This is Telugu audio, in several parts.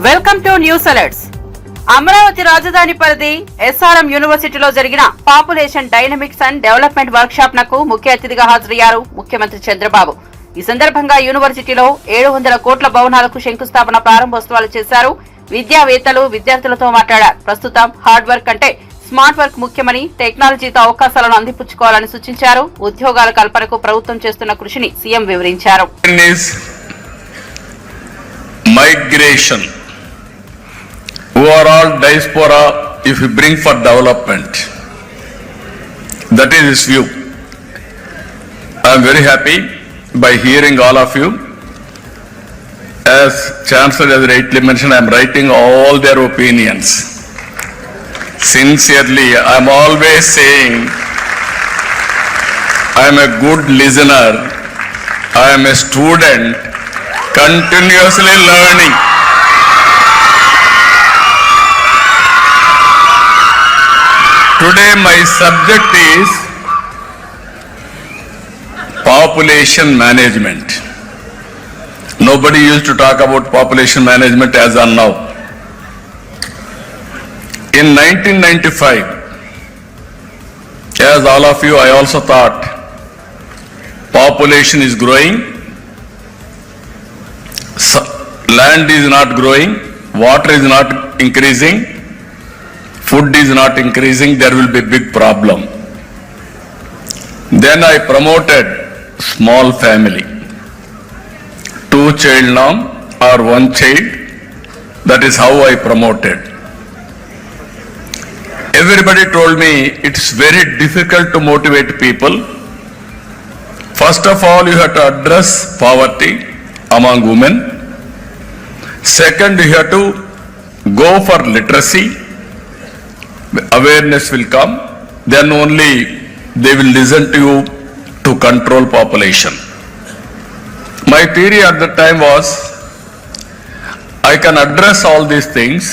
Welcome to news alerts. Amaravati రాజధాని పరిధి ఎస్ఆర్ఎం యూనివర్సిటీలో జరిగిన population dynamics and development work shop నకు ముఖ్య అతిథిగా హాజరయ్యారు ముఖ్యమంత్రి చంద్రబాబు. ఈ సందర్భంగా యూనివర్సిటీలో 700 కోట్ల భవనాలకు శంకుస్థాపన ప్రారంభోత్సవాలు చేశారు. విద్యావేత్తలు విద్యార్థులతో మాట్లాడారు. ప్రస్తుతం హార్డ్ వర్క్ అంటే స్మార్ట్ వర్క్ ముఖ్యమని, టెక్నాలజీతో అవకాశాలను అందిపుచ్చుకోవాలని సూచించారు. ఉద్యోగాల కల్పనకు ప్రభుత్వం చేస్తున్న కృషిని సీఎం వివరించారు. Migration, overall diaspora, if you bring for development, that is his view. I am very happy by hearing all of you. As Chancellor has rightly mentioned, I am writing all their opinions. Sincerely, I am always saying, I am a good listener, I am a student, continuously learning. Today my subject is population management. Nobody used to talk about population management as on now. In 1995, as all of you, I also thought population is growing, land is not growing, water is not increasing, food is not increasing, there will be big problem. Then I promoted small family, 2 child norm or 1 child. That is how I promoted. Everybody told me it's very difficult to motivate people. First of all, you have to address poverty among women. Second, you have to go for literacy. Awareness will come. Then only they will listen to you to control population. My theory at that time was, I can address all these things.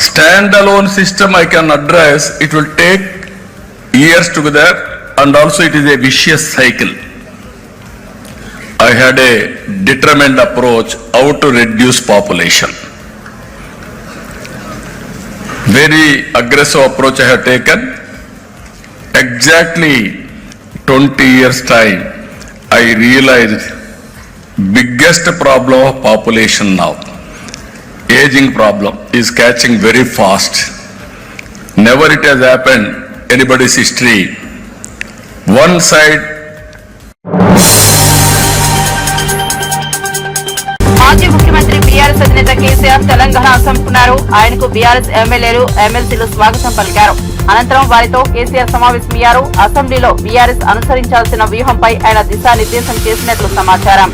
Standalone system I can address, it will take years together, and also it is a vicious cycle. I had a determined approach how to reduce population. Very aggressive approach I have taken. Exactly 20 years time, I realized biggest problem of population now, aging problem, is catching very fast. Never it has happened anybody's history. One side. మాజీ ముఖ్యమంత్రి బీఆర్ఎస్ అధినేత కేసీఆర్ తెలంగాణ అసెంబ్లీకున్నారు. ఆయనకు బీఆర్ఎస్ ఎమ్మెల్యేలు ఎమ్మెల్సీలు స్వాగతం పలికారు. అనంతరం వారితో కేసీఆర్ సమావేశమయ్యారు. అసెంబ్లీలో బీఆర్ఎస్ అనుసరించాల్సిన వ్యూహంపై ఆయన దిశానిర్దేశం చేసినట్లు సమాచారం.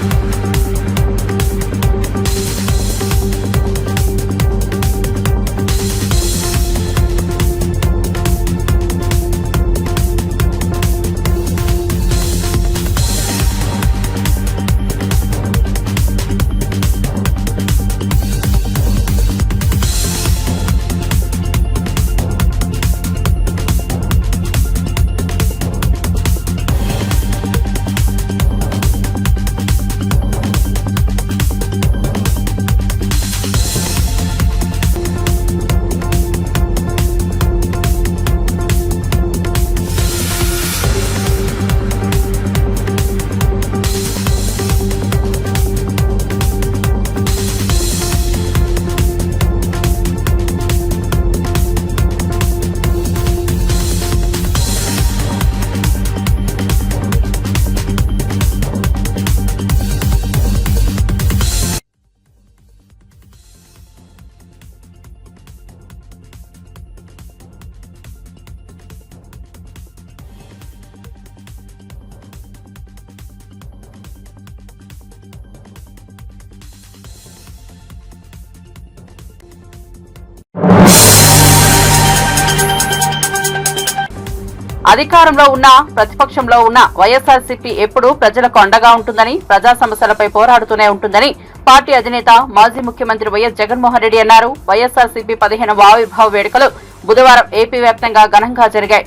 అధికారంలో ఉన్న ప్రతిపక్షంలో ఉన్న వైఎస్ఆర్సీపీ ఎప్పుడూ ప్రజలకు అండగా ఉంటుందని, ప్రజా సమస్యలపై పోరాడుతూనే ఉంటుందని పార్టీ అధినేత మాజీ ముఖ్యమంత్రి వైఎస్ జగన్మోహన్ రెడ్డి అన్నారు. వైఎస్ఆర్సీపీ 15వ ఆవిర్భావ వేడుకలు బుధవారం ఏపీ వ్యాప్తంగా ఘనంగా జరిగాయి.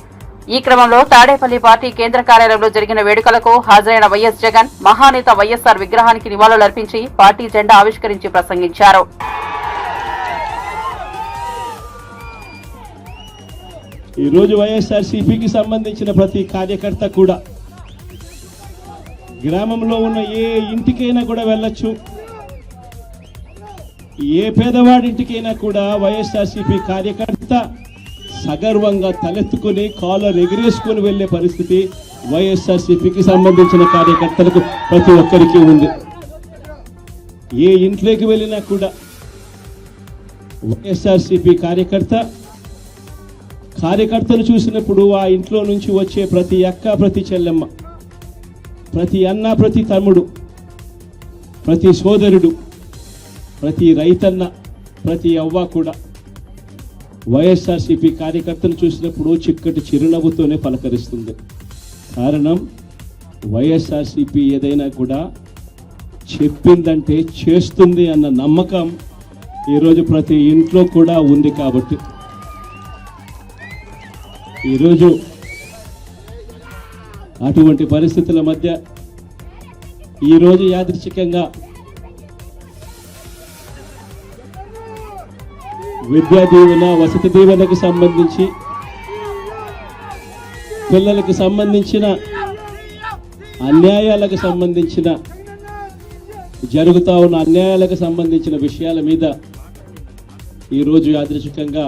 ఈ క్రమంలో తాడేపల్లి పార్టీ కేంద్ర కార్యాలయంలో జరిగిన వేడుకలకు హాజరైన వైఎస్ జగన్ మహానేత వైఎస్ఆర్ విగ్రహానికి నివాళులర్పించి పార్టీ జెండా ఆవిష్కరించి ప్రసంగించారు. ఈ రోజు వైఎస్ఆర్సీపీకి సంబంధించిన ప్రతి కార్యకర్త కూడా గ్రామంలో ఉన్న ఏ ఇంటికైనా కూడా వెళ్ళొచ్చు. ఏ పేదవాడింటికైనా కూడా వైఎస్ఆర్సీపీ కార్యకర్త సగర్వంగా తలెత్తుకుని కాలర్ ఎగిరేసుకుని వెళ్లే పరిస్థితి వైఎస్ఆర్సీపీకి సంబంధించిన కార్యకర్తలకు ప్రతి ఒక్కరికి ఉంది. ఏ ఇంట్లోకి వెళ్ళినా కూడా వైఎస్ఆర్సీపీ కార్యకర్తను చూసినప్పుడు ఆ ఇంట్లో నుంచి వచ్చే ప్రతి అక్క, ప్రతి చెల్లెమ్మ, ప్రతి అన్న, ప్రతి తమ్ముడు, ప్రతి సోదరుడు, ప్రతి రైతన్న, ప్రతి అవ్వ కూడా వైఎస్ఆర్సీపీ కార్యకర్తను చూసినప్పుడు చిక్కటి చిరునవ్వుతోనే పలకరిస్తుంది. కారణం వైఎస్ఆర్సీపీ ఏదైనా కూడా చెప్పిందంటే చేస్తుంది అన్న నమ్మకం ఈరోజు ప్రతి ఇంట్లో కూడా ఉంది. కాబట్టి ఈరోజు అటువంటి పరిస్థితుల మధ్య ఈరోజు యాదృచ్ఛికంగా విద్యా దీవెన, వసతి దీవెనకు సంబంధించి పిల్లలకు సంబంధించిన అన్యాయాలకు సంబంధించిన జరుగుతూ ఉన్న అన్యాయాలకు సంబంధించిన విషయాల మీద ఈరోజు యాదృచ్ఛికంగా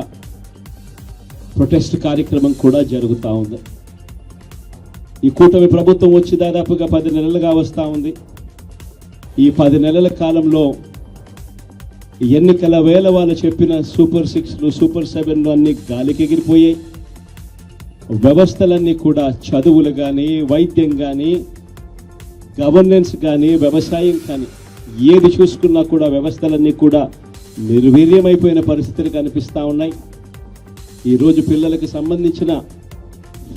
ప్రొటెస్ట్ కార్యక్రమం కూడా జరుగుతూ ఉంది. ఈ కూటమి ప్రభుత్వం వచ్చి దాదాపుగా 10 నెలలుగా వస్తూ ఉంది. ఈ 10 నెలల కాలంలో ఎన్నికల వేళ వాళ్ళు చెప్పిన సూపర్ 6లు, సూపర్ 7లు అన్నీ గాలికి ఎగిరిపోయాయి. వ్యవస్థలన్నీ కూడా చదువులు కానీ, వైద్యం కానీ, గవర్నెన్స్ కానీ, వ్యవసాయం కానీ ఏది చూసుకున్నా కూడా వ్యవస్థలన్నీ కూడా నిర్వీర్యమైపోయిన పరిస్థితులు కనిపిస్తూ ఉన్నాయి. ఈరోజు పిల్లలకు సంబంధించిన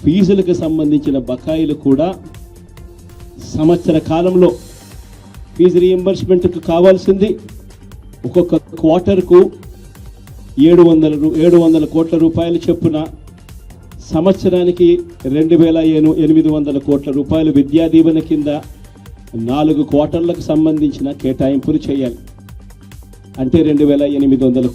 ఫీజులకు సంబంధించిన బకాయిలు కూడా సంవత్సర కాలంలో ఫీజు రీఎంబర్స్మెంట్కు కావాల్సింది ఒక్కొక్క క్వార్టర్కు 700 కోట్ల రూపాయలు చొప్పున సంవత్సరానికి 2800 కోట్ల రూపాయలు విద్యా దీవెన కింద 4 క్వార్టర్లకు సంబంధించిన కేటాయింపులు చేయాలి. అంటే 2800.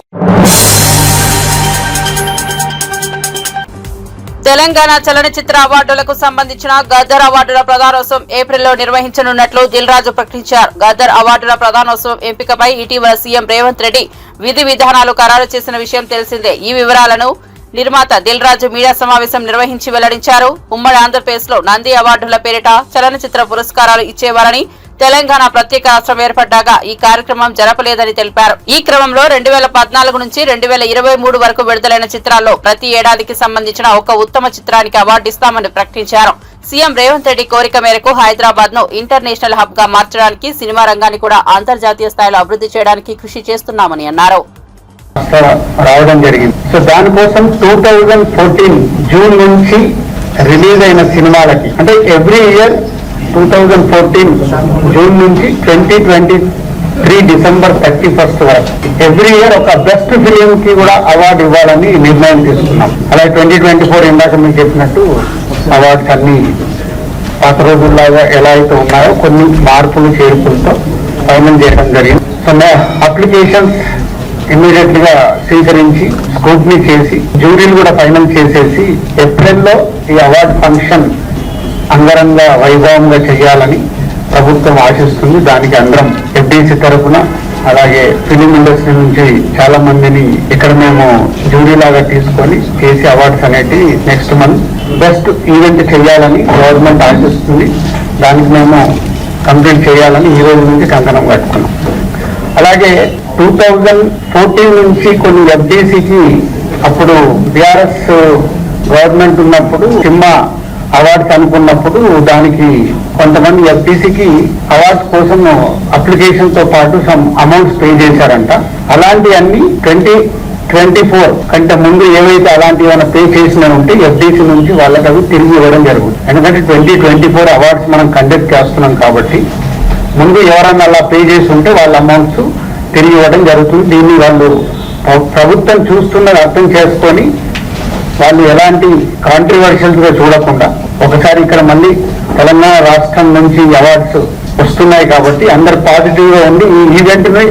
తెలంగాణ చలనచిత్ర అవార్డులకు సంబంధించిన గద్దర్ అవార్డుల ప్రదానోత్సవం ఏప్రిల్లో నిర్వహించనున్నట్లు దిల్ రాజు ప్రకటించారు. గద్దర్ అవార్డుల ప్రదానోత్సవం ఎంపికపై ఇటీవల సీఎం రేవంత్ రెడ్డి విధి విధానాలు ఖరారు చేసిన విషయం తెలిసిందే. ఈ వివరాలను నిర్మాత దిల్ రాజు మీడియా సమావేశం నిర్వహించి వెల్లడించారు. ఉమ్మడి ఆంధ్రప్రదేశ్ లో నంది అవార్డుల పేరిట చలనచిత్ర పురస్కారాలు ఇచ్చేవారని, తెలంగాణ ప్రత్యేక రాష్ట్రం ఏర్పడ్డాక ఈ కార్యక్రమం జరపలేదని తెలిపారు. ఈ క్రమంలో 2014 నుంచి 2023 వరకు విడుదలైన చిత్రాల్లో ప్రతి ఏడాదికి సంబంధించిన ఒక ఉత్తమ చిత్రానికి అవార్డు ఇస్తామని ప్రకటించారు. సీఎం రేవంత్ రెడ్డి కోరిక మేరకు హైదరాబాద్ ను ఇంటర్నేషనల్ హబ్ గా మార్చడానికి, సినిమా రంగాన్ని కూడా అంతర్జాతీయ స్థాయిలో అభివృద్ధి చేయడానికి కృషి చేస్తున్నామని అన్నారు. రావడం జరిగింది. సో దానికోసం 2014 జూన్ నుంచి రిలీజ్ అయిన సినిమాలకి, అంటే ఎవ్రీ ఇయర్ 2014 జూన్ నుంచి 2023 డిసెంబర్ 31 వరకు ఎవ్రీ ఇయర్ ఒక బెస్ట్ ఫిలిం కి కూడా అవార్డు ఇవ్వాలని నిర్ణయం తీసుకున్నాం. అలాగే 2024 ఇందాక మీకు చెప్పినట్టు అవార్డ్స్ అన్ని పాత రోజుల్లాగా ఎలా అయితే ఉన్నాయో కొన్ని మార్పులు చేర్పులతో ఫైనల్ చేయడం జరిగింది. సో అప్లికేషన్స్ ఇమ్మీడియట్ గా స్వీకరించి స్క్రూటినీ చేసి జ్యూరీలు కూడా ఫైనల్ చేసేసి ఏప్రిల్లో ఈ అవార్డు ఫంక్షన్ అంగరంగ వైభవంగా చేయాలని ప్రభుత్వం ఆశిస్తుంది. దానికి అందరం ఎఫ్డీసీ తరఫున అలాగే ఫిలిం ఇండస్ట్రీ నుంచి చాలా మందిని ఇక్కడ మేము జ్యూరీ లాగా తీసుకొని చేసి అవార్డ్స్ అనేటి నెక్స్ట్ మంత్ బెస్ట్ ఈవెంట్ చేయాలని గవర్నమెంట్ ఆశిస్తుంది. దానికి మేము కంప్లీట్ చేయాలని ఈ రోజు నుంచి కంకణం కట్టుకున్నాం. అలాగే 2014 నుంచి కొన్ని ఎఫ్డీసీకి అప్పుడు బీఆర్ఎస్ గవర్నమెంట్ ఉన్నప్పుడు సినిమా అవార్డ్స్ అనుకున్నప్పుడు దానికి కొంతమంది ఎఫ్డీసీకి అవార్డ్స్ కోసం అప్లికేషన్ తో పాటు సమ్ అమౌంట్స్ పే చేశారంట. అలాంటివన్నీ 2024 కంటే ముందు ఏవైతే అలాంటి ఏమైనా పే చేసినా ఉంటే ఎఫ్డీసీ నుంచి వాళ్ళకి అవి తిరిగి ఇవ్వడం జరుగుతుంది. ఎందుకంటే 2024 అవార్డ్స్ మనం కండక్ట్ చేస్తున్నాం కాబట్టి ముందు ఎవరన్నా అలా పే చేసి ఉంటే వాళ్ళ అమౌంట్స్ తిరిగి ఇవ్వడం జరుగుతుంది. దీన్ని వాళ్ళు ప్రభుత్వం చూస్తున్నది అర్థం చేసుకొని వాళ్ళు ఎలాంటి కాంట్రవర్షియల్స్ గా చూడకుండా ఒకసారి ఇక్కడ మళ్ళీ తెలంగాణ రాష్ట్రం నుంచి అవార్డ్స్ వస్తున్నాయి కాబట్టి అందరు పాజిటివ్ గా ఉండి ఈ ఈవెంట్ ని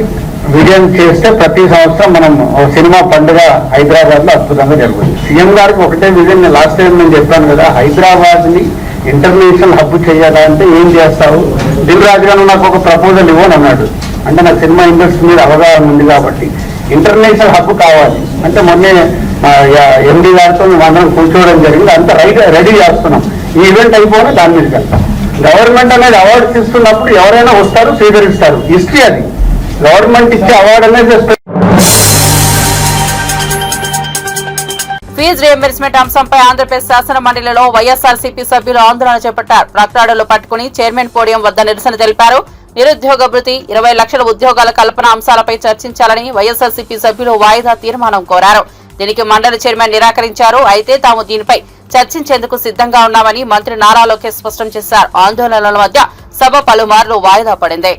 విజయం చేస్తే ప్రతి సంవత్సరం మనం సినిమా పండుగ హైదరాబాద్ లో అద్భుతంగా జరుగుతుంది. సీఎం గారికి ఒకటే విజన్, లాస్ట్ టైం నేను చెప్పాను కదా, హైదరాబాద్ ని ఇంటర్నేషనల్ హబ్ చేయాలంటే ఏం చేస్తావు, దిల్ రాజు గారు నాకు ఒక ప్రపోజల్ ఇవ్వని అన్నాడు. అంటే నాకు సినిమా ఇండస్ట్రీ మీద అవగాహన ఉంది కాబట్టి ఇంటర్నేషనల్ హబ్ కావాలి అంటే మొన్నే ఎండి గారితో మేము అందరం కూర్చోవడం జరిగింది. అంతా రెడీ చేస్తున్నాం. ఈ ఈవెంట్ అయిపోయినా దాని మీదకి వెళ్తాం. గవర్నమెంట్ అనేది అవార్డ్స్ ఇస్తున్నప్పుడు ఎవరైనా వస్తారు, స్వీకరిస్తారు. హిస్టరీ అది. గవర్నమెంట్ ఇచ్చే అవార్డు అనేది ఫీజు రియంబర్స్మెంట్ అంశంపై ఆంధ్రప్రదేశ్ శాసన మండలిలో వైఎస్ఆర్సీపీ సభ్యులు ఆందోళన చేపట్టారు. ప్రకటనలు పట్టుకుని చైర్మన్ పోడియం వద్ద నిరసన తెలిపారు. నిరుద్యోగ భృతి, 20 లక్షల ఉద్యోగాల కల్పన అంశాలపై చర్చించాలని వైఎస్ఆర్సీపీ సభ్యులు వాయిదా తీర్మానం కోరారు. దీనికి మండలి చైర్మన్ నిరాకరించారు. అయితే తాము దీనిపై చర్చించేందుకు సిద్ధంగా ఉన్నామని మంత్రి నారా లోకేష్ స్పష్టం చేశారు. ఆందోళనల మధ్య సభ పలుమార్లు వాయిదా పడింది.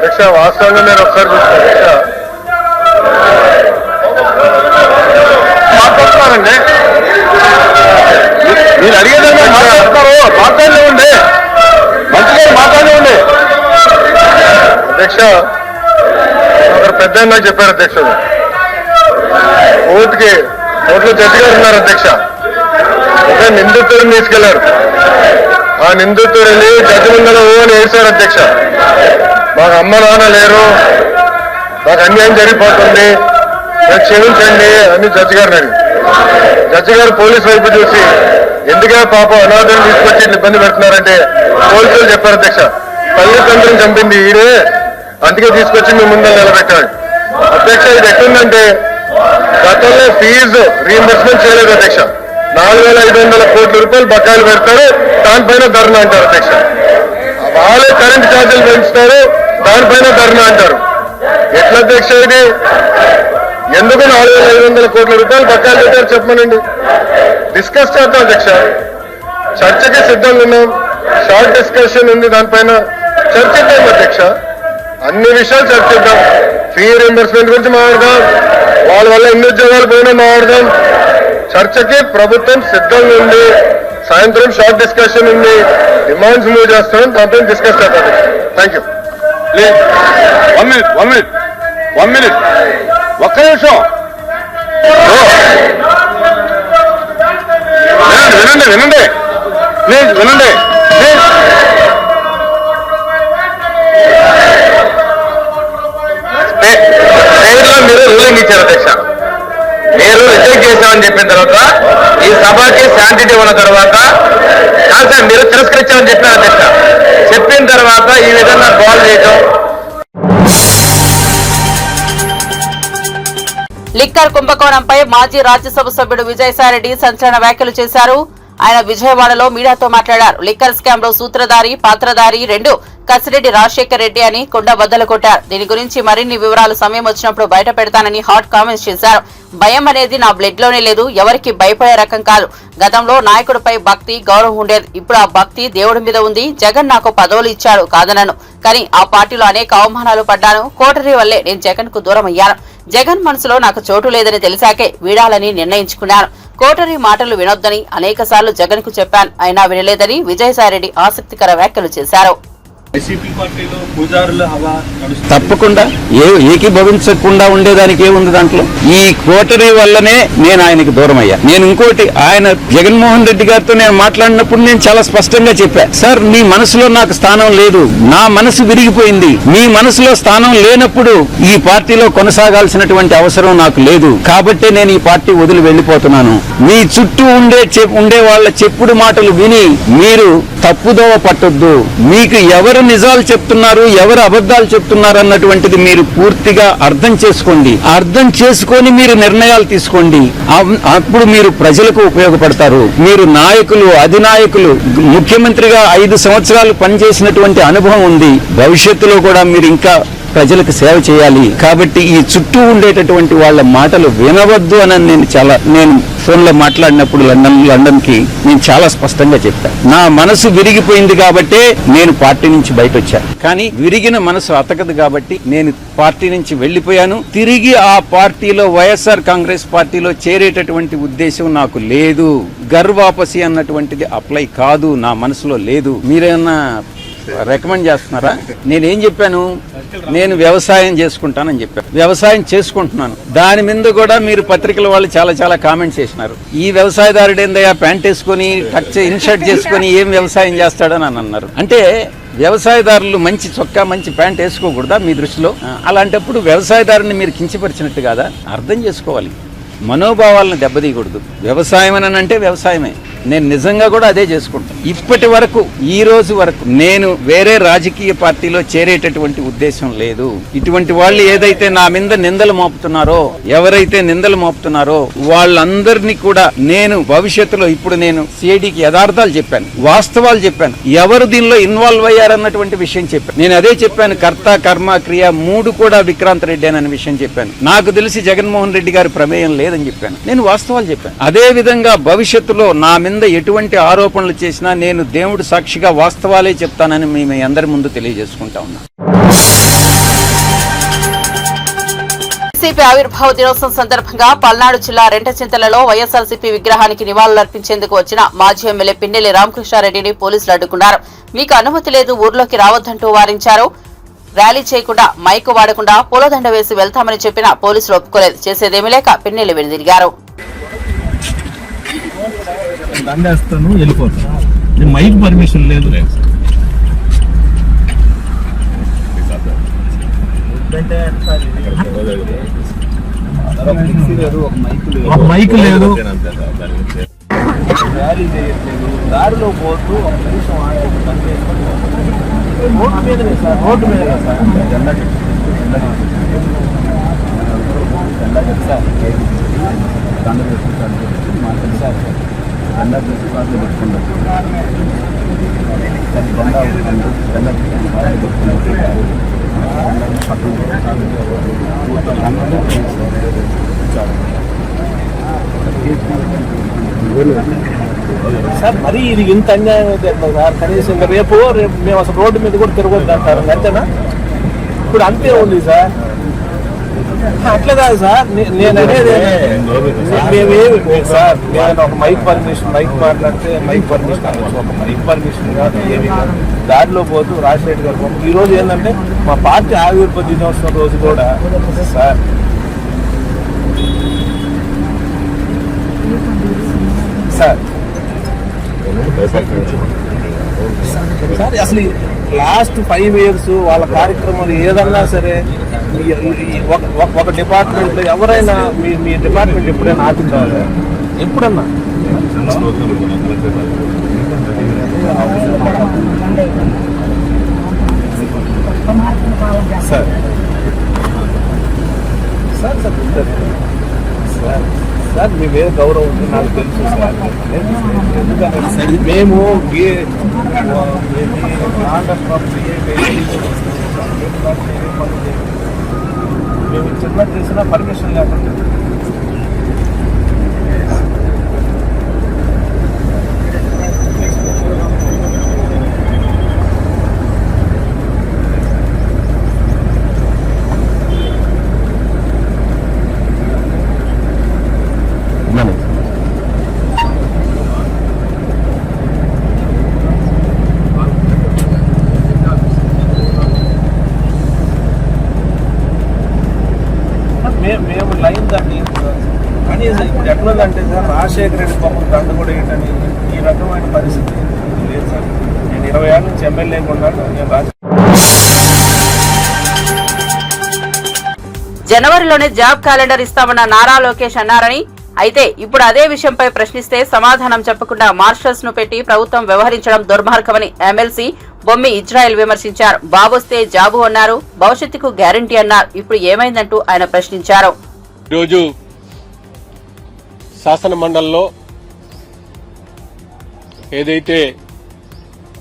అధ్యక్ష వాస్తవంగా నేను ఒకసారి మాట్లాడుతున్నానండి. మీరు అడిగేదాన్ని మాట్లాడుతున్నారు, మాట్లాడలేవండి, మంచిగా మాట్లాడలేవండి. అధ్యక్ష ఒకరు పెద్ద నాకు చెప్పారు అధ్యక్ష, కోర్టులో జడ్జి గారు ఉన్నారు అధ్యక్ష. ఒక నిందితుడిని తీసుకెళ్లారు. ఆ నిందితుడు వెళ్ళి జడ్జి ముందర అని ఏడ్చారు అధ్యక్ష. మాకు అమ్మ నాన్న లేరు, మాకు అన్యాయం జరిగిపోతుంది, నాకు క్షమించండి అని జడ్జి గారిని అడిగి, జడ్జి గారు పోలీసు వైపు చూసి ఎందుకే పాప అనాథాన్ని తీసుకొచ్చి ఇబ్బంది పెడుతున్నారంటే పోలీసులు చెప్పారు అధ్యక్ష, తల్లిదండ్రులను చంపింది ఈడే, అందుకే తీసుకొచ్చి మీ ముందు నిలబెట్టాడు. అధ్యక్ష ఇది ఎట్టుందంటే గతంలో ఫీజు రీఎంబర్స్మెంట్ చేయలేదు అధ్యక్ష. 4,500 కోట్ల రూపాయలు బకాయిలు పెడతారు, దానిపైన ధర్నా అంటారు అధ్యక్ష. వాళ్ళే కరెంట్ ఛార్జీలు పెంచుతారు, దానిపైన ధర్నా అంటారు. ఎట్లా అధ్యక్ష ఇది? ఎందుకు 4,500 కోట్ల రూపాయలు బకాయిలు పెట్టారు చెప్పమనండి. డిస్కస్ చేద్దాం అధ్యక్ష. చర్చకి సిద్ధంగా ఉన్నాం. షార్ట్ డిస్కషన్ ఉంది, దానిపైన చర్చిద్దాం అధ్యక్ష. అన్ని విషయాలు చర్చిద్దాం. ఫీ రీఎంబర్స్మెంట్ గురించి మాట్లాడదాం, వాళ్ళ వల్ల ఎన్ని ఉద్యోగాలు పోయినా మాట్లాడదాం. చర్చకి ప్రభుత్వం సిద్ధంగా ఉంది. సాయంత్రం షార్ట్ డిస్కషన్ ఉంది, డిమాండ్స్ మూవ్ చేస్తాం, దాంతో డిస్కస్ చేద్దాం. Thank you. ప్లీజ్ 1 మినిట్ ఒక్క నిమిషం వినండి ప్లీజ్ వినండి. మీరు రూలింగ్ ఇచ్చారు అధ్యక్ష. మీరు రిజెక్ట్ చేశామని చెప్పిన తర్వాత ఈ సభకి శాంటిటీ ఉన్న తర్వాత కాదు సార్, మీరు తిరస్కరించామని చెప్పినారు అధ్యక్ష. చెప్పిన తర్వాత ఈ విధంగా కాల్ చేయటం. లిక్కర్ కుంభకోణంపై మాజీ రాజ్యసభ సభ్యుడు విజయసాయిరెడ్డి సంచలన వ్యాఖ్యలు చేశారు. ఆయన విజయవాడలో మీడియాతో మాట్లాడారు. లిక్కర్ స్కామ్ లో సూత్రధారి, పాత్రధారి రెండు కసిరెడ్డి రాజశేఖర్ రెడ్డి అని కుండ బద్దలు కొట్టారు. దీని గురించి మరిన్ని వివరాలు సమయం వచ్చినప్పుడు బయట పెడతానని హాట్ కామెంట్స్ చేశారు. భయం అనేది నా బ్లడ్ లోనే లేదు, ఎవరికి భయపడే రకం కాదు. గతంలో నాయకుడిపై భక్తి, గౌరవం ఉండేది. ఇప్పుడు ఆ భక్తి దేవుడి మీద ఉంది. జగన్ నాకు పదవులు ఇచ్చాడు కాదనను, కానీ ఆ పార్టీలో అనేక అవమానాలు పడ్డాను. కోటరీ వల్లే నేను జగన్ కు దూరం అయ్యాను. జగన్ మనసులో నాకు చోటు లేదని తెలిసాకే వీడాలని నిర్ణయించుకున్నాను. కోటరీ మాటలు వినొద్దని అనేక సార్లు జగన్ కు చెప్పాను, అయినా వినలేదని విజయసాయిరెడ్డి ఆసక్తికర వ్యాఖ్యలు చేశారు. తప్పకుండా ఏకీభవించకుండా ఉండేదానికి ఏముంది దాంట్లో? ఈ కోటరీ వల్లనే నేను ఆయనకి దూరం అయ్యా. నేను ఇంకోటి, ఆయన జగన్మోహన్ రెడ్డి గారితో నేను మాట్లాడినప్పుడు నేను చాలా స్పష్టంగా చెప్పా, సార్ మీ మనసులో నాకు స్థానం లేదు, నా మనసు విరిగిపోయింది. మీ మనసులో స్థానం లేనప్పుడు ఈ పార్టీలో కొనసాగాల్సినటువంటి అవసరం నాకు లేదు. కాబట్టే నేను ఈ పార్టీ వదిలి వెళ్లిపోతున్నాను. మీ చుట్టూ ఉండే వాళ్ళ చెప్పుడు మాటలు విని మీరు తప్పుదోవ పట్టొద్దు. మీకు ఎవరు నిజాలు చెప్తున్నారు, ఎవరు అబద్ధాలు చెప్తున్నారు అన్నటువంటిది మీరు పూర్తిగా అర్థం చేసుకోండి. అర్థం చేసుకొని మీరు నిర్ణయాలు తీసుకోండి. అప్పుడు మీరు ప్రజలకు ఉపయోగపడతారు. మీరు నాయకులు, అధినాయకులు, ముఖ్యమంత్రిగా 5 సంవత్సరాలు పనిచేసినటువంటి అనుభవం ఉంది. భవిష్యత్తులో కూడా మీరు ఇంకా ప్రజలకు సేవ చేయాలి. కాబట్టి ఈ చుట్టూ ఉండేటటువంటి వాళ్ళ మాటలు వినవద్దు అని నేను ఫోన్లో మాట్లాడినప్పుడు లండన్ కి నేను చాలా స్పష్టంగా చెప్పాను. నా మనసు విరిగిపోయింది కాబట్టే నేను పార్టీ నుంచి బయట వచ్చాను. కానీ విరిగిన మనసు అతకదు కాబట్టి నేను పార్టీ నుంచి వెళ్లిపోయాను. తిరిగి ఆ పార్టీలో, వైఎస్ఆర్ కాంగ్రెస్ పార్టీలో చేరేటటువంటి ఉద్దేశం నాకు లేదు. గర్వాపసి అన్నటువంటిది అప్లై కాదు, నా మనసులో లేదు. మీరేమన్నా రికమెండ్ చేస్తున్నారా? నేనేం చెప్పాను? నేను వ్యవసాయం చేసుకుంటానని చెప్పాను. వ్యవసాయం చేసుకుంటున్నాను. దాని మీద కూడా మీరు పత్రికల వాళ్ళు చాలా కామెంట్స్ చేసినారు. ఈ వ్యవసాయదారుడు ఏందయ్యా ప్యాంట్ వేసుకొని టచ్ ఇన్షర్ట్ చేసుకొని ఏం వ్యవసాయం చేస్తాడని అన్నారు. అంటే వ్యవసాయదారులు మంచి చొక్కా, మంచి ప్యాంట్ వేసుకోకూడదా మీ దృష్టిలో? అలాంటప్పుడు వ్యవసాయదారుని మీరు కించపరిచినట్టు కాదా? అర్థం చేసుకోవాలి. మనోభావాలను దెబ్బతీయకూడదు. వ్యవసాయం అని అంటే వ్యవసాయమే. నేను నిజంగా కూడా అదే చేసుకుంటాను. ఇప్పటి వరకు, ఈ రోజు వరకు నేను వేరే రాజకీయ పార్టీలో చేరేటటువంటి ఉద్దేశం లేదు. ఇటువంటి వాళ్ళు ఏదైతే నా మీద నిందలు మోపుతున్నారో, ఎవరైతే నిందలు మోపుతున్నారో వాళ్ళందరినీ కూడా నేను భవిష్యత్తులో, ఇప్పుడు నేను సిఐడికి యథార్థాలు చెప్పాను, వాస్తవాలు చెప్పాను, ఎవరు దీనిలో ఇన్వాల్వ్ అయ్యారన్నటువంటి విషయం చెప్పాను. నేను అదే చెప్పాను. కర్త, కర్మ, క్రియ 3 కూడా విక్రాంత్ రెడ్డి అనే విషయం చెప్పాను. నాకు తెలిసి జగన్మోహన్ రెడ్డి గారి ప్రమేయం లేదని చెప్పాను. నేను వాస్తవాలు చెప్పాను. అదే విధంగా భవిష్యత్తులో నా మీద ఎటువంటి ఆరోపణలు చేసినా నేను దేవుడు సాక్షిగా వాస్తవాలే చెప్తానని మీ అందరి ముందు తెలియజేసుకుంటా ఉన్నా. వైసీపీ ఆవిర్భావ దినోత్సవం సందర్భంగా పల్నాడు జిల్లా రెంటచింతలలో వైఎస్ఆర్సీపీ విగ్రహానికి నివాళులర్పించేందుకు వచ్చిన మాజీ ఎమ్మెల్యే పిన్నెల్లి రామకృష్ణారెడ్డిని పోలీసులు అడ్డుకున్నారు. మీకు అనుమతి లేదు, ఊర్లోకి రావద్దంటూ వారించారు. ర్యాలీ చేయకుండా, మైకు వాడకుండా పూలదండ వేసి వెళ్తామని చెప్పినా పోలీసులు ఒప్పుకోలేదు. చేసేదేమీ లేక పిన్నెల్లి వెనుదిరిగారు. దండేస్తాను, వెళ్ళిపోతాను. మైక్ పర్మిషన్ లేదు. ఒక మైక్ లేదు, ర్యాలీ చేయట్లేదు, దారిలో పోతూ ఒక నిమిషం రోడ్డు మీదనే సార్, రోడ్డు మీద సార్. జెండా సార్, దండ పెట్టుకుంటాను సార్, జెండా పెట్టుకుంటూ పెట్టుకున్నారు. జెండా పెట్టుకుంటారు. సార్ మరీ ఇది ఇంత అన్యాయం అయితే సార్. కనీసం రేపు మేము అసలు రోడ్డు మీద కూడా తిరగొద్దు అంటారు, అంతేనా? ఇప్పుడు అంతే ఉంది సార్. అట్లా కాదు సార్, నేను అనేది మేమేమి సార్, నేను ఒక మైక్ మాట్లాడితే మైక్ పర్మిషన్ అనవచ్చు. ఒక మైక్ పర్మిషన్ కాదు, ఏమి కాదు. దారిలో పోతూ రాజశేఖర్ గారు ఈ రోజు ఏంటంటే మా పార్టీ ఆవిర్భావ దినోత్సవం రోజు కూడా సార్ సార్ అసలు లాస్ట్ 5 years వాళ్ళ కార్యక్రమాలు ఏదన్నా సరే, ఒక డిపార్ట్మెంట్ లో ఎవరైనా మీ డిపార్ట్మెంట్ ఎప్పుడైనా ఆపించాలి? ఎప్పుడన్నా సార్ సార్ సార్ సార్ మీ మీద గౌరవం ఉంది, నాకు తెలుసు సార్. ఎందుకంటే మేము మేము చిన్న చేసిన పర్మిషన్ లేకుండా మేము లైన్ దాన్ని కనీసం ఇప్పుడు ఎట్లుందంటే సార్, రాజశేఖర రెడ్డి పాపం దండ కూడా ఏంటని ఈ రకమైన పరిస్థితి లేదు సార్. నేను 20 ఏళ్ళ నుంచి ఎమ్మెల్యేగా ఉన్నాను. నేను జనవరిలోనే జాబ్ క్యాలెండర్ ఇస్తామన్న నారా లోకేష్ అన్నారని అయితే ఇప్పుడు అదే విషయంపై ప్రశ్నిస్తే సమాధానం చెప్పకుండా మార్షల్స్ ను పెట్టి ప్రభుత్వం వ్యవహరించడం దుర్మార్గమని ఎమ్మెల్సీ బొమ్మి ఇజ్రాయెల్ విమర్శించారు. బాబొస్తే జాబు అన్నారు, భవిష్యత్తుకు గ్యారంటీ అన్నారు. ఇప్పుడు ఏమైందంటూ ఆయన ప్రశ్నించారు. ఈరోజు శాసన మండలిలో ఏదైతే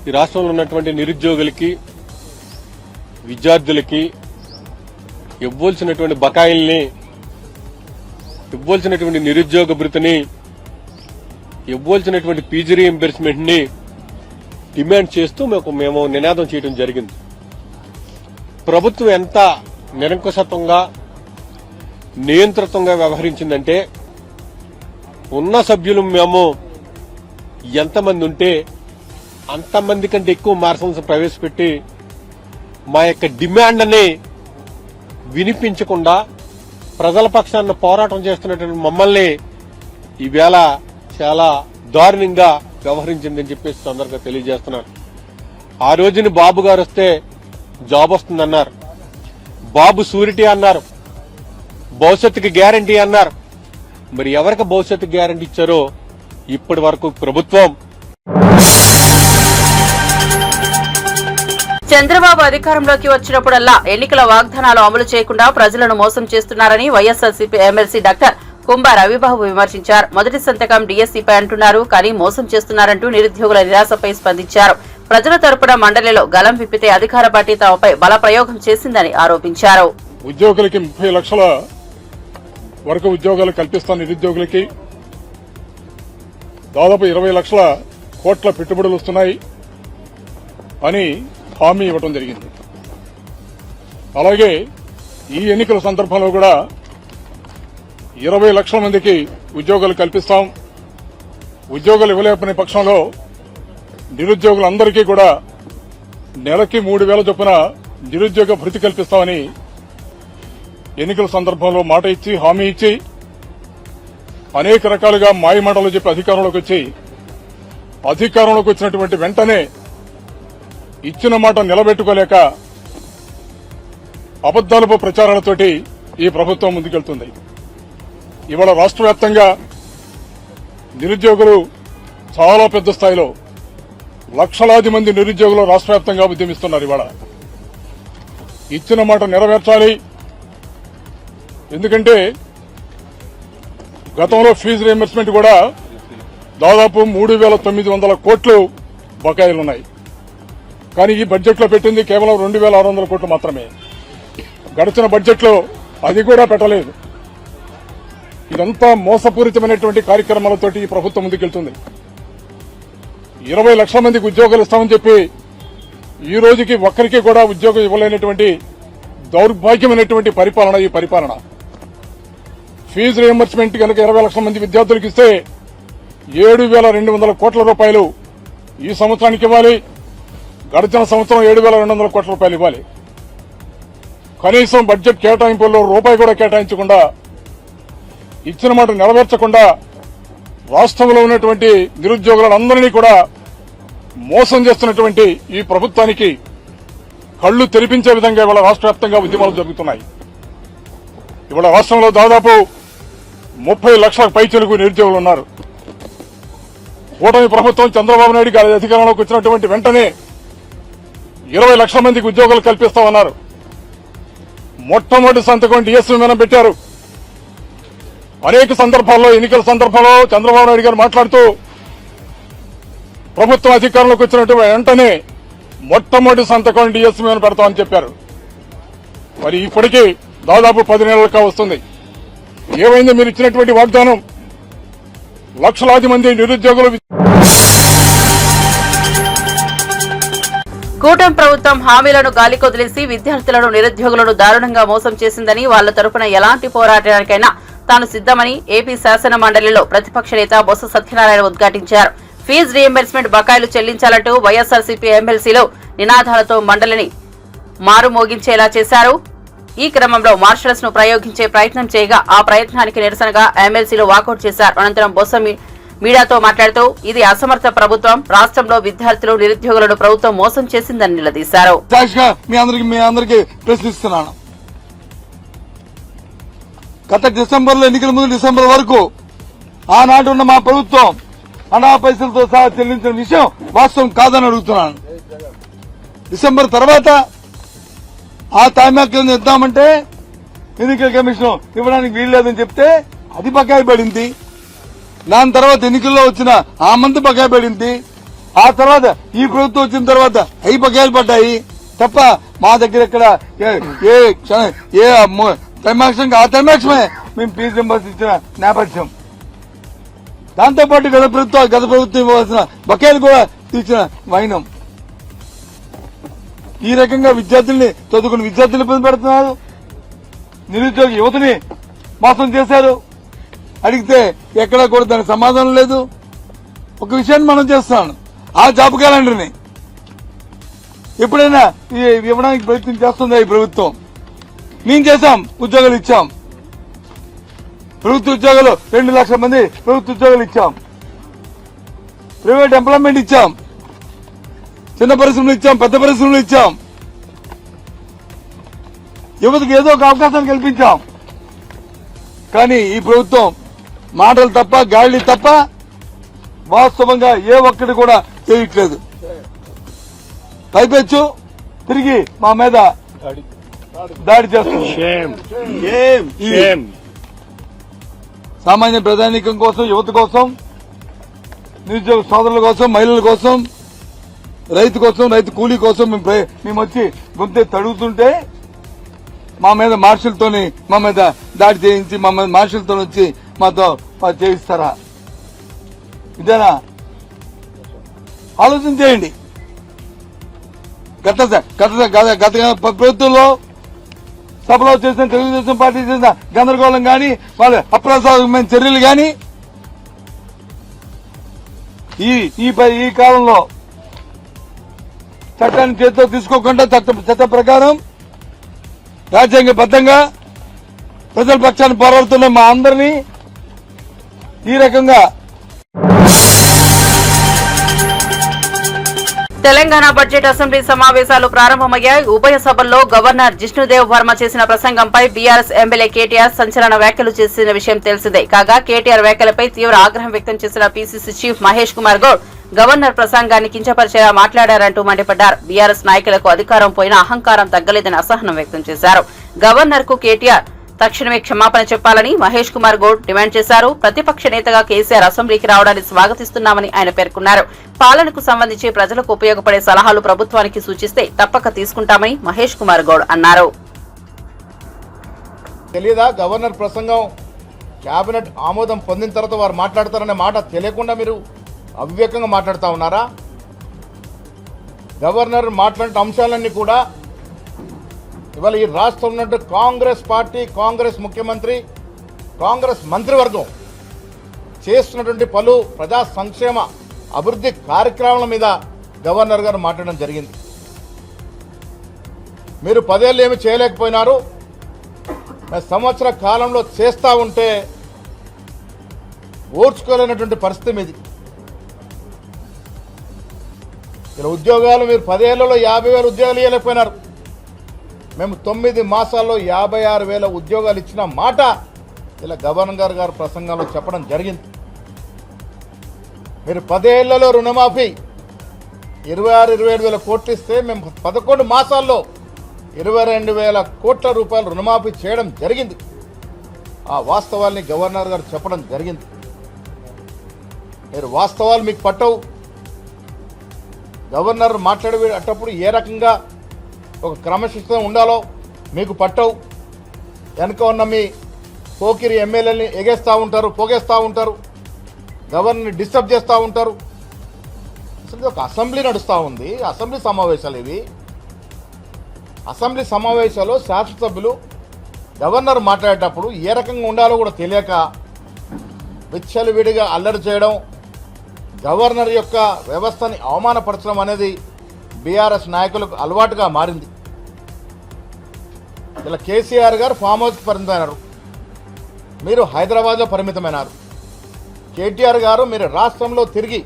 ఈ రాష్ట్రంలో ఉన్నటువంటి నిరుద్యోగులకి, విద్యార్థులకి ఇవ్వాల్సినటువంటి బకాయిల్ని, ఇవ్వాల్సినటువంటి నిరుద్యోగ భృతిని, ఇవ్వాల్సినటువంటి పీజీ రీయింబర్స్మెంట్ ని డిమాండ్ చేస్తూ మేము నినాదం చేయడం జరిగింది. ప్రభుత్వం ఎంత నిరంకుశత్వంగా, నియంత్రితంగా వ్యవహరించిందంటే ఉన్న సభ్యులు మేము ఎంతమంది ఉంటే అంతమంది కంటే ఎక్కువ మార్షల్స్ ప్రవేశపెట్టి మా యొక్క డిమాండ్ని వినిపించకుండా ప్రజల పక్షాన పోరాటం చేస్తున్నటువంటి మమ్మల్ని ఈవేళ చాలా దారుణంగా వ్యవహరించిందని చెప్పేసి తొందరగా తెలియజేస్తున్నారు. ఆ రోజుని బాబు గారు వస్తే జాబ్ వస్తుందన్నారు, బాబు షూరిటీ అన్నారు, భవిష్యత్తుకి గ్యారంటీ అన్నారు. మరి ఎవరికి భవిష్యత్తు గ్యారంటీ ఇచ్చారో ఇప్పటి వరకు ప్రభుత్వం. చంద్రబాబు అధికారంలోకి వచ్చినప్పుడల్లా ఎన్నికల వాగ్దానాలు అమలు చేయకుండా ప్రజలను మోసం చేస్తున్నారని వైఎస్ఆర్సీపీ ఎమ్మెల్సీ డాక్టర్ కుంభ రవిబాబు విమర్శించారు. మొదటి సంతకం డీఎస్సీపై అంటున్నారు, కానీ మోసం చేస్తున్నారంటూ నిరుద్యోగుల నిరాశపై స్పందించారు. ప్రజల తరపున మండలిలో గలం విప్పితే అధికార పార్టీ తమపై బల ప్రయోగం చేసిందని ఆరోపించారు. ఉద్యోగులకి 30 లక్షల వరకు ఉద్యోగాలు కల్పిస్తాను, నిరుద్యోగులకి దాదాపు 20 లక్షల కోట్ల పెట్టుబడులు వస్తున్నాయి అని హామీ ఇవ్వడం జరిగింది. అలాగే ఈ ఎన్నికల సందర్భంలో కూడా 20 లక్షల మందికి ఉద్యోగాలు కల్పిస్తాం. ఉద్యోగాలు ఇవ్వలేకపోయిన పక్షంలో నిరుద్యోగులందరికీ కూడా నెలకి 3,000 చొప్పున నిరుద్యోగ భృతి కల్పిస్తామని ఎన్నికల సందర్భంలో మాట ఇచ్చి, హామీ ఇచ్చి అనేక రకాలుగా మాయమాటలు చెప్పి అధికారంలోకి వచ్చినటువంటి వెంటనే ఇచ్చిన మాట నిలబెట్టుకోలేక అబద్దాలపు ప్రచారాలతోటి ఈ ప్రభుత్వం ముందుకెళ్తుంది. ఇవాళ రాష్ట్ర వ్యాప్తంగా నిరుద్యోగులు చాలా పెద్ద స్థాయిలో లక్షలాది మంది నిరుద్యోగులు రాష్ట్ర వ్యాప్తంగా ఉద్యమిస్తున్నారు. ఇవాళ ఇచ్చిన మాట నెరవేర్చాలి. ఎందుకంటే గతంలో ఫీజు రీయింబర్స్మెంట్ కూడా దాదాపు 3,900 కోట్లు బకాయిలున్నాయి. కానీ ఈ బడ్జెట్లో పెట్టింది కేవలం 2,600 కోట్లు మాత్రమే. గడిచిన బడ్జెట్లో అది కూడా పెట్టలేదు. ఇదంతా మోసపూరితమైనటువంటి కార్యక్రమాలతోటి ఈ ప్రభుత్వం ముందుకెళ్తుంది. 20 లక్షల మందికి ఉద్యోగాలు ఇస్తామని చెప్పి ఈ రోజుకి ఒక్కరికి కూడా ఉద్యోగం ఇవ్వలేనటువంటి దౌర్భాగ్యమైనటువంటి పరిపాలన ఈ పరిపాలన. ఫీజు రీయింబర్స్మెంట్ కనుక 20 లక్షల మంది విద్యార్థులకు ఇస్తే 7,200 కోట్ల రూపాయలు ఈ సంవత్సరానికి ఇవ్వాలి. గడిచిన సంవత్సరం 7,200 కోట్ల రూపాయలు ఇవ్వాలి. కనీసం బడ్జెట్ కేటాయింపుల్లో రూపాయి కూడా కేటాయించకుండా, ఇచ్చిన మాట నెరవేర్చకుండా రాష్ట్రంలో ఉన్నటువంటి నిరుద్యోగులందరినీ కూడా మోసం చేస్తున్నటువంటి ఈ ప్రభుత్వానికి కళ్లు తెరిపించే విధంగా ఇవాళ రాష్ట్ర వ్యాప్తంగా ఉద్యమాలు జరుగుతున్నాయి. ఇవాళ రాష్ట్రంలో దాదాపు 30 లక్షల పైచిలుకు నిరుద్యోగులు ఉన్నారు. కూటమి ప్రభుత్వం చంద్రబాబు నాయుడు గారి అధికారంలోకి వచ్చినటువంటి వెంటనే 20 లక్షల మందికి ఉద్యోగాలు కల్పిస్తామన్నారు. మొట్టమొదటి సంతకం డీఎస్సీ మీద పెట్టారు. అనేక సందర్భాల్లో, ఎన్నికల సందర్భంలో చంద్రబాబు నాయుడు గారు మాట్లాడుతూ ప్రభుత్వం అధికారంలోకి వచ్చినటువంటి వెంటనే మొట్టమొదటి సంతకం డీఎస్సీ మీద పెడతామని చెప్పారు. మరి ఇప్పటికీ దాదాపు 10 నెలలుగా వస్తుంది. ఏమైంది మీరు ఇచ్చినటువంటి వాగ్దానం? లక్షలాది మంది నిరుద్యోగులు. కూటమి ప్రభుత్వం హామీలను గాలికొదిలేసి విద్యార్థులను, నిరుద్యోగులను దారుణంగా మోసం చేసిందని, వాళ్ల తరపున ఎలాంటి పోరాటానికైనా తాను సిద్దమని ఏపీ శాసన మండలిలో ప్రతిపక్ష నేత బొత్స సత్యనారాయణ ఉద్ఘాటించారు. ఫీజు రీయింబర్స్మెంట్ బకాయిలు చెల్లించాలంటూ వైఎస్ఆర్సీపీ ఎమ్మెల్సీలు నినాదాలతో మండలిని మారుమోగించేలా చేశారు. ఈ క్రమంలో మార్షల్స్ ను ప్రయోగించే ప్రయత్నం చేయగా ఆ ప్రయత్నానికి నిరసనగా ఎమ్మెల్సీలు వాకౌట్ చేశారు. అనంతరం బొత్స మీడియాతో మాట్లాడుతూ ఇది అసమర్థ ప్రభుత్వం, రాష్ట్రంలో విద్యార్థులు, నిరుద్యోగులను ప్రభుత్వం మోసం చేసిందని నిలదీశారు. మీ అందరికీ ప్రశ్నిస్తున్నాను. గత డిసెంబర్లో, ఎన్నికల ముందు డిసెంబర్ వరకు ఆనాడు ఉన్న మా ప్రభుత్వం అనా పైసలతో సహా చెల్లించిన విషయం వాస్తవం కాదని అడుగుతున్నాను. డిసెంబర్ తర్వాత ఆ తామాక్యం ఇద్దామంటే ఎన్నికల కమిషన్ ఇవ్వడానికి వీల్లేదని చెప్తే అది బకాయి పడింది. దాని తర్వాత ఎన్నికల్లో వచ్చిన ఆ మంత్ బకాయి పడింది. ఆ తర్వాత ఈ ప్రభుత్వం వచ్చిన తర్వాత అవి బకాయిలు పడ్డాయి తప్ప మా దగ్గర ఇక్కడ ఏ త్రైమాక్షం ఆ త్రైమాక్షమే మేము ఫీజు రింబర్స్ ఇచ్చిన నేపథ్యం. దాంతోపాటు గత ప్రభుత్వం ఇవ్వాల్సిన బకాయిలు కూడా తీర్చిన వైనం. ఈ రకంగా విద్యార్థుల్ని చదువుకున్న విద్యార్థులు ఇబ్బంది పెడుతున్నారు. నిరుద్యోగ యువతని మోసం చేశారు. అడిగితే ఎక్కడా కూడా దానికి సమాధానం లేదు. ఒక విషయాన్ని మనం చేస్తున్నాను, ఆ జాబ్ క్యాలెండర్ని ఎప్పుడైనా ఇవ్వడానికి ప్రయత్నం చేస్తుందా ఈ ప్రభుత్వం? మేము చేశాం, ఉద్యోగాలు ఇచ్చాం. ప్రభుత్వ ఉద్యోగాలు 2 లక్షల మంది ప్రభుత్వ ఉద్యోగాలు ఇచ్చాం. ప్రైవేట్ ఎంప్లాయ్మెంట్ ఇచ్చాం. చిన్న పరిశ్రమలు ఇచ్చాం, పెద్ద పరిశ్రమలు ఇచ్చాం. యువతకు ఏదో ఒక అవకాశాన్ని కల్పించాం. కానీ ఈ ప్రభుత్వం మాటలు తప్ప గాలి తప్ప వాస్తవంగా ఏ ఒక్కటి కూడా చేయట్లేదు. పైపెచ్చు తిరిగి మా మీద దాడి చేస్తుంది. సామాన్య ప్రజానీకం కోసం, యువత కోసం, నిరుద్యోగ సోదరుల కోసం, మహిళల కోసం, రైతు కోసం, రైతు కూలీ కోసం మేము వచ్చి గొంతె తడుగుతుంటే మా మీద మార్షల్తోని మా మీద దాడి చేయించి మా మీద మార్షల్తో వచ్చి మాతో చేయిస్తారా? ఇదేనా? ఆలోచన చేయండి. గత ప్రభుత్వంలో సభలో చేసిన తెలుగుదేశం పార్టీ చేసిన గందరగోళం గాని, వాళ్ళ అప్రజాస్వామ్యమైన చర్యలు గాని ఈ కాలంలో చట్టాన్ని చేతితో తీసుకోకుండా చట్ట ప్రకారం రాజ్యాంగబద్దంగా ప్రజల పక్షాన్ని పోరాడుతున్న మా అందరినీ ఈ రకంగా తెలంగాణ బడ్జెట్ అసెంబ్లీ సమావేశాలు ప్రారంభమయ్యాయి. ఉభయ సభల్లో గవర్నర్ జిష్ణుదేవ్ వర్మ చేసిన ప్రసంగంపై బీఆర్ఎస్ ఎమ్మెల్యే కేటీఆర్ సంచలన వ్యాఖ్యలు చేసిన విషయం తెలిసిందే. కాగా కేటీఆర్ వ్యాఖ్యలపై తీవ్ర ఆగ్రహం వ్యక్తం చేసిన PCC chief Mahesh Kumar Goud governor ప్రసంగాన్ని కించపరిచేలా మాట్లాడారంటూ మండిపడ్డారు. బీఆర్ఎస్ నాయకులకు అధికారం పోయినా అహంకారం తగ్గలేదని అసహనం వ్యక్తం చేశారు. గవర్నర్ కు కేటీఆర్ తక్షణమే క్షమాపణ చెప్పాలని మహేష్ కుమార్ గౌడ్ డిమాండ్ చేశారు. ప్రతిపక్ష నేతగా కేసీఆర్ అసెంబ్లీకి రావడాన్ని స్వాగతిస్తున్నామని ఆయన పేర్కొన్నారు. పాలనకు సంబంధించి ప్రజలకు ఉపయోగపడే సలహాలు ప్రభుత్వానికి సూచిస్తే తప్పక తీసుకుంటామని మహేష్ కుమార్ గౌడ్ అన్నారు. తెలీదా గవర్నర్ ప్రసంగం కేబినెట్ ఆమోదం పొందిన తర్వాత వారు మాట్లాడతారనే మాట తెలియకుండా మీరు అవివేకంగా మాట్లాడుతూ ఉన్నారా? గవర్నర్ మాట్లాడిన అంశాలన్నీ కూడా ఇవాళ ఈ రాష్ట్రంలో ఉన్నట్టు కాంగ్రెస్ పార్టీ, కాంగ్రెస్ ముఖ్యమంత్రి, కాంగ్రెస్ మంత్రివర్గం చేస్తున్నటువంటి పలు ప్రజా సంక్షేమ అభివృద్ధి కార్యక్రమాల మీద గవర్నర్ గారు మాట్లాడడం జరిగింది. మీరు 10 ఏళ్ళు ఏమి చేయలేకపోయినారు, సంవత్సర కాలంలో చేస్తూ ఉంటే ఓర్చుకోలేనటువంటి పరిస్థితి మీది. ఇలా ఉద్యోగాలు మీరు 10 ఏళ్లలో 50,000 ఉద్యోగాలు ఇవ్వలేకపోయినారు. మేము 9 మాసాల్లో 56,000 ఉద్యోగాలు ఇచ్చిన మాట ఇలా గవర్నర్ గారు ప్రసంగంలో చెప్పడం జరిగింది. మీరు 10 ఏళ్లలో రుణమాఫీ 26-27,000 కోట్లు ఇస్తే మేము 11 మాసాల్లో 22,000 కోట్ల రూపాయలు రుణమాఫీ చేయడం జరిగింది. ఆ వాస్తవాల్ని గవర్నర్ గారు చెప్పడం జరిగింది. మీరు వాస్తవాలు మీకు పట్టవు. గవర్నర్ మాట్లాడేటప్పుడు ఏ రకంగా ఒక క్రమశిక్షణ ఉండాలో మీకు పట్టవు. వెనుక ఉన్న మీ పోకిరి ఎమ్మెల్యేని ఎగేస్తూ ఉంటారు, పోగేస్తూ ఉంటారు, గవర్నర్ని డిస్టర్బ్ చేస్తూ ఉంటారు. అసలు ఒక అసెంబ్లీ నడుస్తూ ఉంది, అసెంబ్లీ సమావేశాలు ఇవి. అసెంబ్లీ సమావేశాల్లో శాసనసభ్యులు గవర్నర్ మాట్లాడేటప్పుడు ఏ రకంగా ఉండాలో కూడా తెలియక విచ్చలవిడిగా అల్లరి చేయడం, గవర్నర్ యొక్క వ్యవస్థని అవమానపరచడం అనేది బీఆర్ఎస్ నాయకులకు అలవాటుగా మారింది. ఇలా కేసీఆర్ గారు ఫామ్ హౌస్కి పరిమితమైనారు, మీరు హైదరాబాద్లో పరిమితమైనారు. కేటీఆర్ గారు మీరు రాష్ట్రంలో తిరిగి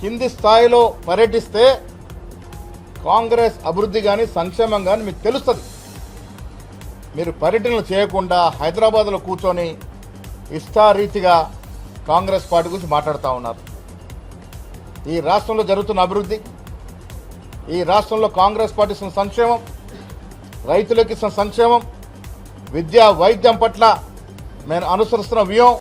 కింది స్థాయిలో పర్యటిస్తే కాంగ్రెస్ అభివృద్ధి కానీ సంక్షేమం కానీ మీకు తెలుస్తుంది. మీరు పర్యటనలు చేయకుండా హైదరాబాద్లో కూర్చొని ఇష్టారీతిగా కాంగ్రెస్ పార్టీ గురించి మాట్లాడుతూ ఉన్నారు. ఈ రాష్ట్రంలో జరుగుతున్న అభివృద్ధి, ఈ రాష్ట్రంలో కాంగ్రెస్ పార్టీ ఇస్తున్న సంక్షేమం, రైతులకు ఇస్తున్న సంక్షేమం, విద్యా వైద్యం పట్ల మేము అనుసరిస్తున్న వ్యూహం